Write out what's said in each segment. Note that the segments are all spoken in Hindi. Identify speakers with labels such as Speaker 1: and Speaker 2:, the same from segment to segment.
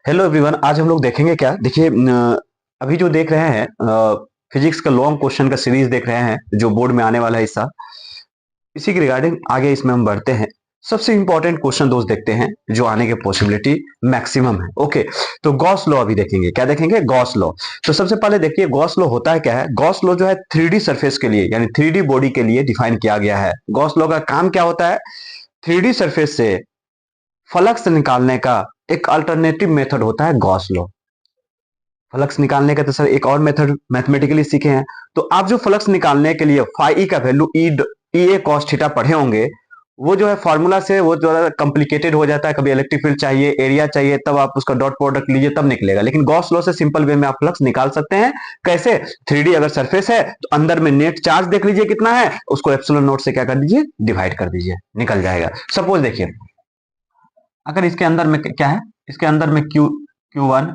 Speaker 1: हेलो एवरीवन, आज हम लोग देखेंगे क्या। देखिए अभी जो देख रहे हैं फिजिक्स का लॉन्ग क्वेश्चन का सीरीज देख रहे हैं जो बोर्ड में आने वाला है हिस्सा। इसी के रिगार्डिंग आगे इसमें हम बढ़ते हैं। सबसे इंपॉर्टेंट क्वेश्चन दोस्त देखते हैं जो आने की पॉसिबिलिटी मैक्सिमम है। ओके, तो गॉस लॉ अभी देखेंगे। क्या देखेंगे? Gauss law. तो सबसे पहले देखिए गॉस लॉ होता है क्या है। गॉस लॉ जो है 3D सरफेस के लिए यानी 3D बॉडी के लिए डिफाइन किया गया है। गॉस लॉ का काम क्या होता है? 3D सरफेस से फ्लक्स निकालने का एक अल्टरनेटिव मेथड होता है गॉस लॉ। फ्लक्स निकालने का तो सर एक और मेथड मैथमेटिकली सीखे हैं। तो आप जो फ्लक्स निकालने के लिए फाई ई का वैल्यू ई ए कॉस थीटा पढ़े होंगे, वो जो है फॉर्मूला से वो जो है कॉम्प्लिकेटेड हो जाता है। कभी इलेक्ट्रिक फील्ड चाहिए, एरिया चाहिए, तब आप उसका डॉट प्रोडक्ट लीजिए तब निकलेगा। लेकिन गॉस लॉ से सिंपल वे में आप फ्लक्स निकाल सकते हैं। कैसे? 3D अगर सरफेस है तो अंदर में नेट चार्ज देख लीजिए कितना है, उसको एप्सिलॉन नोट से क्या कर दीजिए, डिवाइड कर दीजिए, निकल जाएगा। सपोज देखिए अगर इसके अंदर में क्या है, इसके अंदर में Q1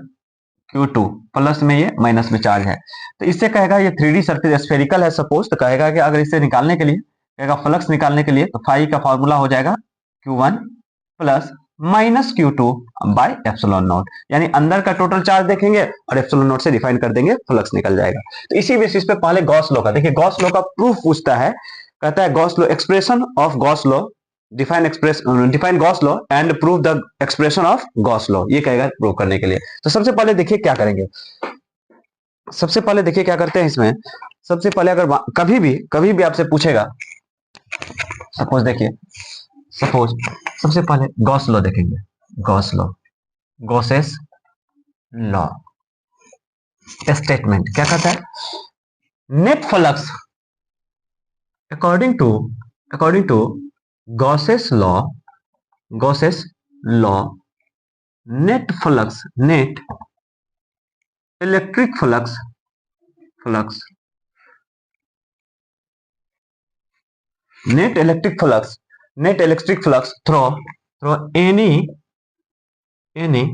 Speaker 1: Q2 प्लस में ये माइनस में चार्ज है, तो इससे कहेगा ये 3D सरफेस स्फेरिकल है सपोज। तो कहेगा कि अगर इसे निकालने के लिए कहेगा फ्लक्स निकालने के लिए तो फाई का फॉर्मूला हो जाएगा Q1 plus minus Q2 bye epsilon not. यानी अंदर का टोटल चार्ज देखेंगे और एप्सिलॉन नॉट से डिफाइन कर देंगे, फ्लक्स निकल जाएगा। तो इसी बेसिस पे पहले गॉस लॉ का देखिए। गॉस लॉ का प्रूफ पूछता है, कहता है Gauss law expression of Gauss law, define Gauss law and prove the expression of Gauss law. ये कहेगा प्रूव करने के लिए। तो सबसे पहले देखिए क्या करेंगे। सबसे पहले देखिए क्या करते हैं इसमें। सबसे पहले अगर कभी भी आपसे पूछेगा, सपोज देखिए, सपोज सबसे पहले गॉस लॉ देखेंगे। Gauss law, Gauss's law statement क्या कहता है? Net flux according to Gauss's law, Gauss's law, net flux, net electric flux, net electric flux through any any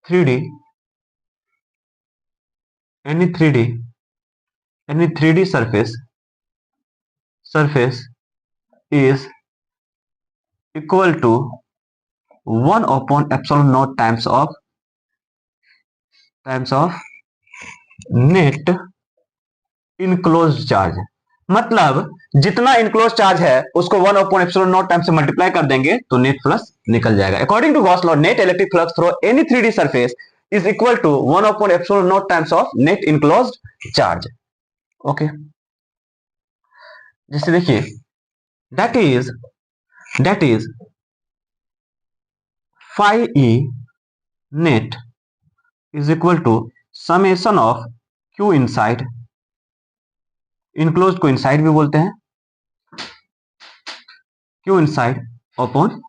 Speaker 1: 3D any 3D any 3D surface is equal to 1 upon epsilon naught times of net enclosed charge। मतलब जितना इनक्लोज चार्ज है उसको 1 अपॉन एप्सिलॉन नॉट टाइम से मल्टीप्लाई कर देंगे तो नेट फ्लक्स निकल जाएगा। According to Gauss law net electric flux through any 3D surface is equal to 1 upon epsilon naught times of net enclosed charge. Okay, जैसे देखिए that is phi E net is equal to summation of Q inside, enclosed को इनसाइड भी बोलते हैं, Q inside upon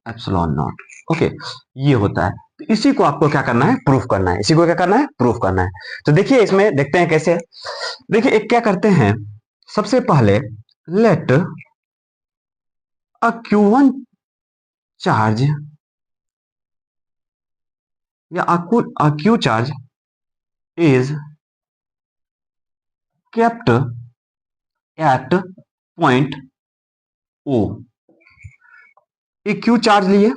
Speaker 1: epsilon naught. Okay, ये होता है। तो इसी को आपको क्या करना है, प्रूफ करना है। इसी को क्या करना है, प्रूफ करना है। तो देखिए इसमें देखते हैं कैसे। देखिए एक क्या करते हैं, सबसे पहले लेट अ Q1 चार्ज या अ Q charge is kept at point O। एक Q चार्ज लिए,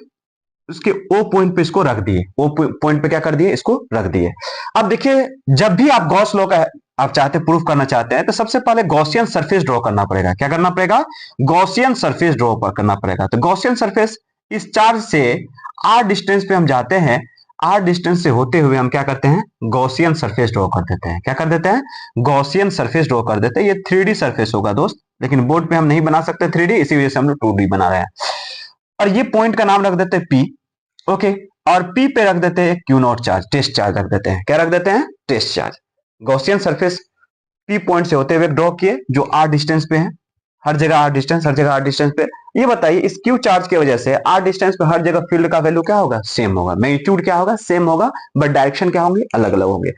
Speaker 1: उसके O पॉइंट पे इसको रख दिए, O पॉइंट पे क्या कर दिए, इसको रख दिए। अब देखिए जब भी आप गॉस लॉ का आप चाहते प्रूफ करना चाहते हैं तो सबसे पहले गॉसियन सरफेस ड्रॉ करना पड़ेगा। क्या करना पड़ेगा? गॉसियन सरफेस ड्रॉ करना पड़ेगा। तो गॉसियन सरफेस, इस चार्ज से r डिस्टेंस पे हम जाते हैं, r डिस्टेंस से होते हुए हम क्या करते हैं, गॉसियन सरफेस ड्रॉ कर देते हैं। क्या कर देते हैं? गॉसियन सरफेस ड्रॉ कर देते हैं। ये 3D सरफेस होगा दोस्त, लेकिन बोर्ड पे हम नहीं बना सकते 3D, इसी वजह से हम लोग 2D बना रहे हैं। और ये पॉइंट का नाम रख देते हैं P। ओके, और P पे रख देते हैं Q naught charge, test charge रख देते हैं। क्या रख देते हैं? Test charge. Gaussian surface P point से होते हुए ड्रॉ किए जो r डिस्टेंस पे है, हर जगह r डिस्टेंस, हर जगह r डिस्टेंस पे। ये बताइए इस Q चार्ज की वजह से r डिस्टेंस पे हर जगह फील्ड का वैल्यू क्या होगा, सेम होगा। मैग्नीट्यूड क्या होगा, सेम होगा, बट डायरेक्शन क्या होंगे, अलग अलग होंगे।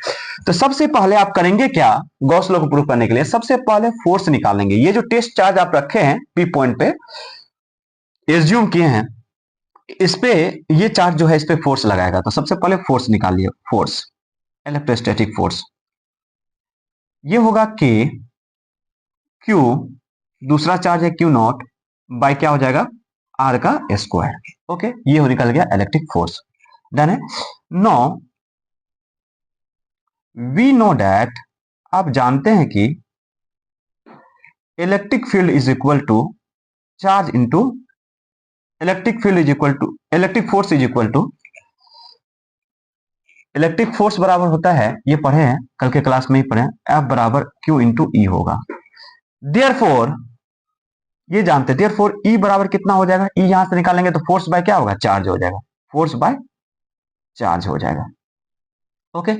Speaker 1: तो सबसे पहले आप करेंगे क्या, गॉस लॉ को प्रूव करने के लिए सबसे पहले फोर्स निकालेंगे। ये जो टेस्ट चार्ज आप रखे हैं P पॉइंट पे, एज्यूम किए हैं इस पे ये चार्ज जो है इस पे फोर्स लगाएगा। तो सबसे पहले फोर्स निकालिए, फोर्स, इलेक्ट्रोस्टैटिक फोर्स। ये होगा K, Q, दूसरा चार्ज है Q नॉट बाय क्या हो जाएगा, R का स्क्वायर। ओके, ये हो निकल गया इलेक्ट्रिक फोर्स। डन है। नो वी नो डैट, आप जानते हैं कि electric field is equal to charge into electric field is equal to electric force is equal to electric force बराबर होता है, ये पढ़े हैं कल के क्लास में ही पढ़े हैं, F बराबर Q इंटू ई होगा। देयरफॉर ये जानते हैं, देयरफॉर E बराबर कितना हो जाएगा, E यहां से निकालेंगे तो फोर्स बाय क्या होगा, चार्ज हो जाएगा, फोर्स बाय चार्ज हो जाएगा। ओके,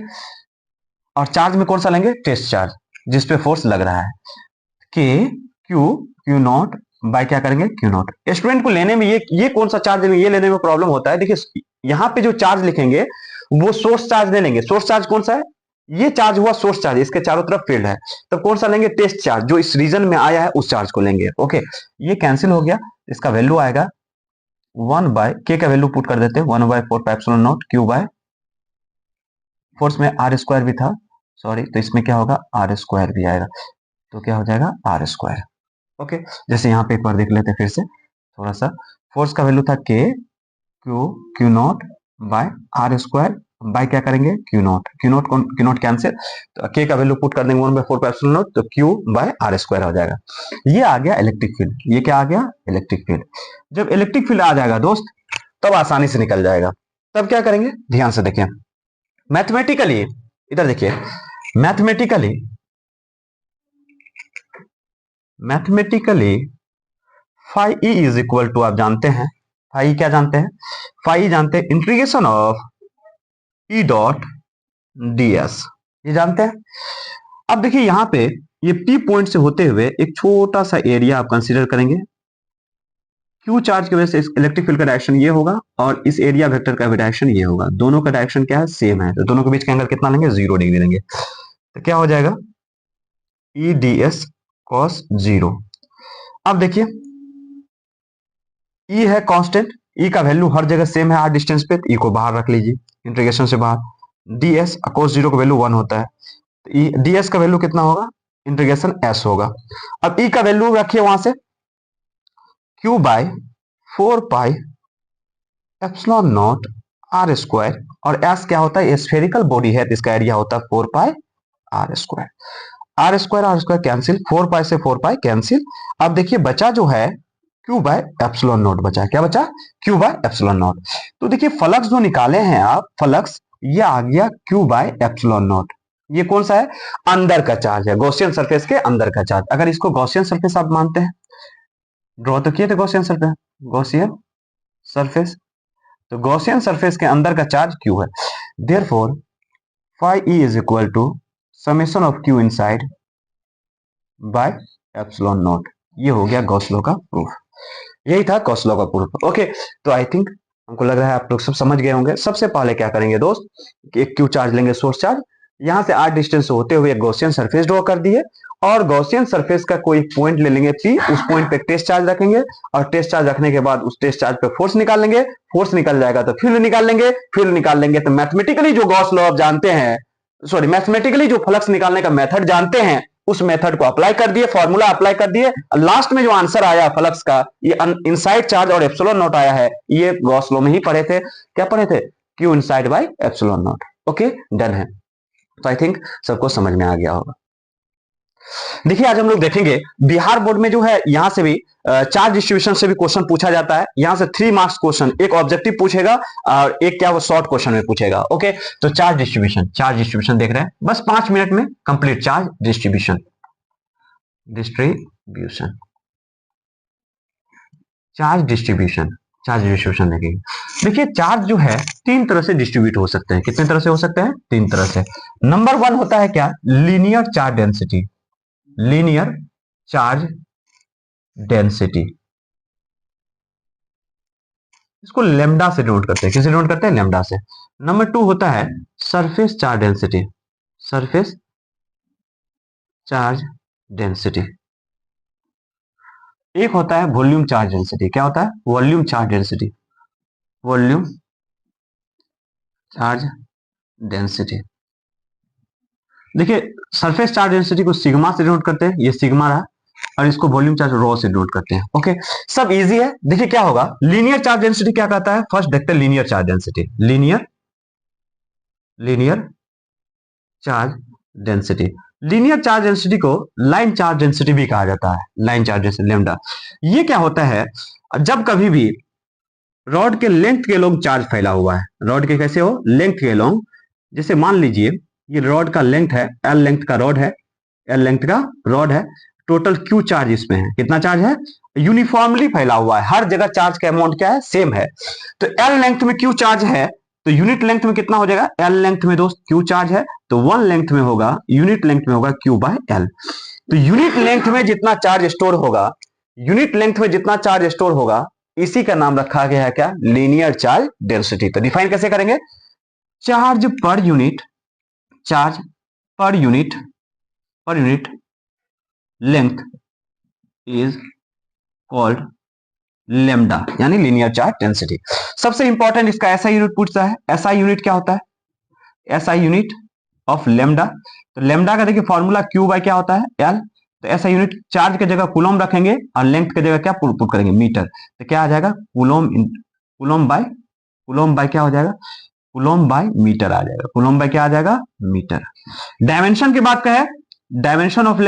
Speaker 1: और चार्ज में कौन सा लेंगे, टेस्ट चार्ज, जिसपे फोर्स लग रहा है। के क्यू नॉट बाय क्या करेंगे, क्यू नॉट। स्टूडेंट को लेने में ये कौन सा चार्ज लेंगे, ये लेने में प्रॉब्लम होता है। देखिए यहां पे जो चार्ज लिखेंगे वो सोर्स चार्ज नहीं लेंगे। सोर्स चार्ज कौन सा है, ये चार्ज हुआ सोर्स चार्ज, इसके चारों तरफ फील्ड है, तब कौन सा लेंगे, टेस्ट चार्ज, जो इस रीजन में आया है उस चार्ज को लेंगे। ओके, ये कैंसिल हो गया, इसका वैल्यू आएगा 1 बाय के का वैल्यू पुट कर देते हैं 1 by 4 pi epsilon naught Q by force में आर स्क्वायर भी था, सॉरी, तो इसमें क्या होगा, आर स्क्वायर भी आएगा, तो क्या हो जाएगा, आर स्क्वायर। ओके, जैसे यहाँ पे एक बार देख लेते हैं फिर से थोड़ा सा। फोर्स का वैल्यू था K Q naught by R square by क्या करेंगे, क्यू नॉट कैंसिल, तो के का वैल्यू पुट कर देंगे 1 बाय 4 पाई एप्सिलॉन नॉट, तो क्यू बाय आर स्क्वायर हो जाएगा। ये आ गया इलेक्ट्रिक फील्ड, ये क्या आ गया, इलेक्ट्रिक फील्ड। जब इलेक्ट्रिक फील्ड आ जाएगा दोस्त, तब आसानी से निकल जाएगा। तब क्या करेंगे, ध्यान से देखिए, मैथमेटिकली, इधर देखिए, mathematically phi E is equal to, आप जानते हैं फाई क्या जानते हैं, फाई जानते हैं integration of E dot DS, ये जानते हैं। अब देखिए यहां पे ये पी पॉइंट से होते हुए एक छोटा सा एरिया आप कंसीडर करेंगे, क्यू चार्ज की वजह से इलेक्ट्रिक फील्ड का डायरेक्शन ये होगा और इस एरिया वेक्टर का भी डायरेक्शन ये होगा, दोनों का डायरेक्शन क्या है, सेम है, तो दोनों के बीच का एंगल कितना लेंगे, 0 डिग्री लेंगे, तो क्या हो जाएगा, ई डी एस कॉस 0। अब देखिए ई है कांस्टेंट, ई का वैल्यू हर जगह सेम है, आर डिस्टेंस पे, ई को बाहर रख लीजिए इंटीग्रेशन से बाहर, ds cos 0 का वैल्यू 1 होता है, तो ds का वैल्यू कितना होगा, इंटीग्रेशन s होगा। अब e का वैल्यू रखिए वहां से, q by 4 pi epsilon naught R square, और s क्या होता है, स्फेरिकल बॉडी है तो इसका एरिया होता है 4 pi r square, r square cancel, 4 pi से 4 पाई कैंसिल। अब देखिए बचा जो है क्यू बाय एप्सिलॉन नॉट बचा, क्या बचा, क्यू बाय एप्सिलॉन नॉट। तो देखिए फ्लक्स जो निकाले हैं आप, फ्लक्स ये आ गया क्यू बाय एप्सिलॉन नॉट, ये कौन सा है, अंदर का चार्ज है, गॉसियन सरफेस के अंदर का चार्ज। अगर इसको गॉसियन सरफेस आप मानते हैं, ड्रॉ तो किए थे गॉसियन सरफेस, गॉसियन सरफेस, तो गॉसियन सरफेस के अंदर का चार्ज क्यू है, therefore phi E is equal to summation of Q inside by epsilon naught. ये हो गया गॉस लॉ का प्रूफ, यही था गॉस लॉ का प्रूफ। ओके, तो आई थिंक हमको लग रहा है आप लोग सब समझ गए होंगे। सबसे पहले क्या करेंगे दोस्त, कि एक क्यू चार्ज लेंगे, सोर्स चार्ज, यहां से आर डिस्टेंस होते हुए एक गॉसियन सरफेस ड्रॉ कर दिए, और गॉसियन सरफेस का कोई पॉइंट ले लेंगे पी, उस पॉइंट पे टेस्ट चार्ज रखेंगे, और टेस्ट चार्ज रखने के बाद उस टेस्ट चार्ज पे फोर्स निकाल लेंगे, फोर्स निकल जाएगा तो फील्ड निकाल लेंगे, फील्ड निकाल लेंगे तो मैथमेटिकली जो गॉस लॉ आप जानते हैं, सॉरी मैथमेटिकली जो फ्लक्स निकालने का मेथड जानते हैं, उस मेथड को अप्लाई कर दिए, फॉर्मूला अप्लाई कर दिए, लास्ट में जो आंसर आया फ्लक्स का, ये इनसाइड चार्ज और एप्सिलॉन नॉट आया है, ये गॉस लॉ में ही पढ़े थे, क्या पढ़े थे, Q inside by epsilon naught. Okay, done है, तो आई थिंक सबको समझ में आ गया होगा। देखिए आज हम लोग देखेंगे बिहार बोर्ड में जो है, यहां से भी चार्ज डिस्ट्रीब्यूशन से भी क्वेश्चन पूछा जाता है, यहां से 3 मार्क्स क्वेश्चन, एक ऑब्जेक्टिव पूछेगा और एक क्या वो शॉर्ट क्वेश्चन में पूछेगा। ओके, तो चार्ज डिस्ट्रीब्यूशन देख रहे हैं, बस 5 मिनट में कंप्लीट चार्ज डिस्ट्रीब्यूशन देखेंगे। देखिए चार्ज जो है 3 तरह से डिस्ट्रीब्यूट हो सकते हैं, कितने तरह से हो सकते हैं, 3 तरह से। नंबर 1 होता है क्या, linear charge density, linear charge density, इसको लेमडा से डिनोट करते हैं, किसे डिनोट करते हैं, लेमडा से। नंबर 2 होता है surface charge density, surface charge density. एक होता है वॉल्यूम चार्ज डेंसिटी, क्या होता है, volume charge density, volume charge density. देखिए सरफेस चार्ज डेंसिटी को सिग्मा से डिनोट करते हैं, ये सिग्मा रहा, और इसको वॉल्यूम चार्ज रॉ से नोट करते हैं। ओके, सब इजी है। देखिए क्या होगा, लीनियर चार्ज डेंसिटी क्या कहता है, फर्स्ट देखते हैं linear charge density. Linear charge density, linear charge density को लाइन चार्ज डेंसिटी भी कहा जाता है, लाइन चार्ज डेंसिटी लैम्डा। ये क्या होता है, जब कभी भी रॉड के लेंथ के लोग चार्ज फैला हुआ है, रॉड के कैसे हो, लेंथ के लोग, जैसे मान लीजिए ये रॉड का लेंथ है, एल लेंथ का रॉड है, एल लेंथ का रॉड है, टोटल क्यू चार्ज इसमें है, कितना चार्ज है, यूनिफॉर्मली फैला हुआ है, हर जगह चार्ज का अमाउंट क्या है, सेम है। तो एल लेंथ में क्यू चार्ज है, तो यूनिट लेंथ में कितना हो जाएगा, एल लेंथ में दोस्त क्यू चार्ज है, तो वन लेंथ में होगा, यूनिट लेंथ में होगा क्यू बाय एल। तो यूनिट लेंथ में जितना चार्ज स्टोर होगा, यूनिट लेंथ में जितना चार्ज स्टोर होगा, इसी का नाम रखा गया है क्या, लीनियर चार्ज डेंसिटी। तो डिफाइन कैसे करेंगे, charge per unit, charge per unit length is called lambda, यानी लीनियर चार्ज डेंसिटी। सबसे इंपॉर्टेंट इसका एसआई यूनिट पूछता है। एसआई यूनिट क्या होता है, एसआई यूनिट ऑफ लेम्डा। तो लेम्डा का देखिए फॉर्मूला क्यू बाय क्या होता है, एल। तो ऐसा यूनिट चार्ज की जगह कूलम रखेंगे और लेंथ की जगह क्या पुट करेंगे, मीटर। तो क्या आ जाएगा, कूलम बाय क्या हो जाएगा, कूलम बाय मीटर आ जाएगा, कूलम बाय क्या आ जाएगा, मीटर। डायमेंशन की बात करें, डायमेंशन ऑफ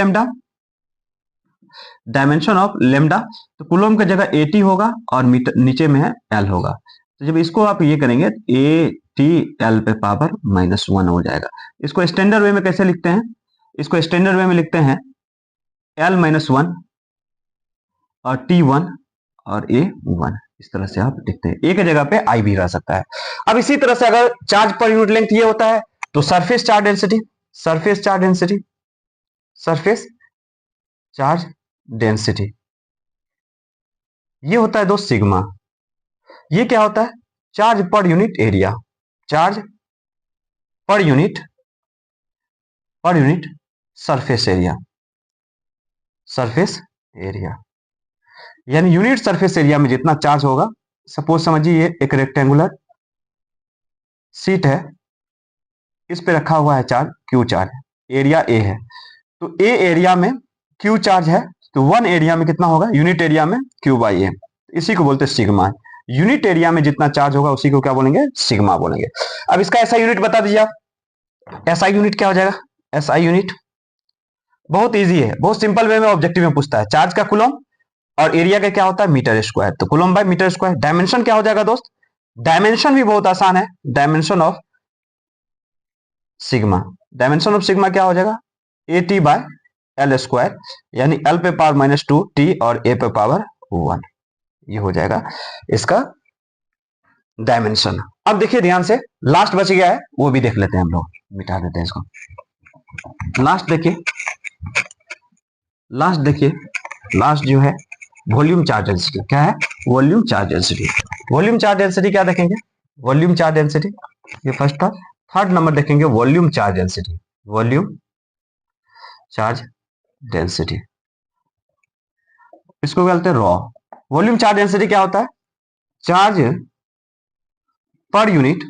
Speaker 1: लेम्डा, तो कूलम की जगह 80 होगा और मीटर नीचे में है एल होगा। तो जब इसको आप ये करेंगे, ए टी एल पे पावर -1 हो जाएगा। इसको स्टैंडर्ड वे में कैसे लिखते हैं, इसको स्टैंडर्ड वे में लिखते हैं L-1 और T1 और A1, इस तरह से आप लिखते हैं। एक जगह पे I भी रह सकता है। अब इसी तरह से अगर चार्ज पर यूनिट लेंथ ये होता है, तो सरफेस चार्ज डेंसिटी ये होता है दोस्त सिग्मा। ये क्या होता है, charge per unit area, charge per unit surface area, यानी यूनिट सरफेस एरिया में जितना चार्ज होगा। सपोज समझिए ये एक रेक्टेंगुलर सीट है, इस पे रखा हुआ है charge, Q charge, area A है। तो ए एरिया में क्यू चार्ज है, तो वन एरिया में कितना होगा, यूनिट एरिया में क्यू बाई ए, इसी को बोलते हैं सिग्मा। यूनिट एरिया में जितना चार्ज होगा उसी को क्या बोलेंगे, सिग्मा बोलेंगे। अब इसका ऐसा यूनिट बता दीजिए आप, एसआई यूनिट क्या हो जाएगा, एसआई यूनिट बहुत इजी है, बहुत सिंपल वे में ऑब्जेक्टिव में पूछता है। चार्ज का कूलम और एरिया का क्या होता है, मीटर स्क्वायर, तो coulomb by metre square. Dimension क्या हो जाएगा दोस्त, डायमेंशन भी बहुत आसान है, डायमेंशन ऑफ सिग्मा क्या हो जाएगा, A T by L square, यानी एल पे पावर -2 टी और ए पे पावर 1, ये हो जाएगा इसका डायमेंशन। अब देखिए ध्यान से, लास्ट बच गया है, वो भी देख लेते हैं हम लोग, मिटा देते हैं इसको। लास्ट जो है वॉल्यूम चार्ज डेंसिटी, क्या है, वॉल्यूम चार्ज डेंसिटी क्या देखेंगे, वॉल्यूम चार्ज डेंसिटी, ये फर्स्ट था। थर्ड नंबर देखेंगे वॉल्यूम चार्ज डेंसिटी, इसको कहते हैं रॉ। वॉल्यूम चार्ज डेंसिटी क्या होता है, charge per unit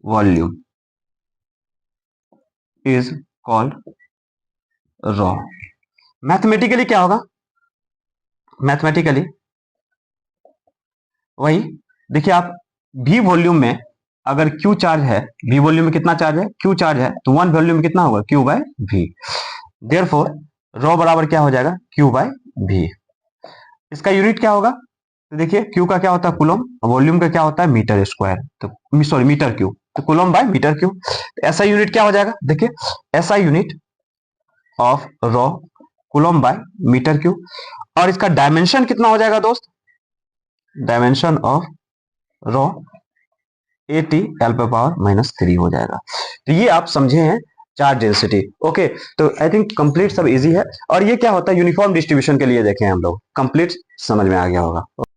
Speaker 1: volume is called raw. Mathematically क्या होगा, मैथमेटिकली वही देखिए आप, भी वॉल्यूम में अगर क्यू चार्ज है, भी वॉल्यूम में कितना चार्ज है, क्यू चार्ज है, तो वन वॉल्यूम में कितना होगा, क्यू बाय भी। देयरफॉर रॉ बराबर क्या हो जाएगा, क्यू बाय भी। इसका यूनिट क्या होगा, तो देखिए क्यू का क्या होता है, कूलम, वॉल्यूम का क्या होता है, मीटर स्क्वायर, तो सॉरी मीटर क्यूब, तो कूलम बाय मीटर क्यूब। ऐसा यूनिट क्या हो जाएगा, देखिए ऐसा unit of rho coulomb by metre cube. और इसका डायमेंशन कितना हो जाएगा दोस्त, डायमेंशन ऑफ रॉ 80 एल पे पावर -3 हो जाएगा। तो ये आप समझे हैं चार्ज डेंसिटी। ओके, तो आई थिंक कंप्लीट सब इजी है। और ये क्या होता है, यूनिफॉर्म डिस्ट्रीब्यूशन के लिए देखें हम लोग, कंप्लीट समझ में आ गया होगा।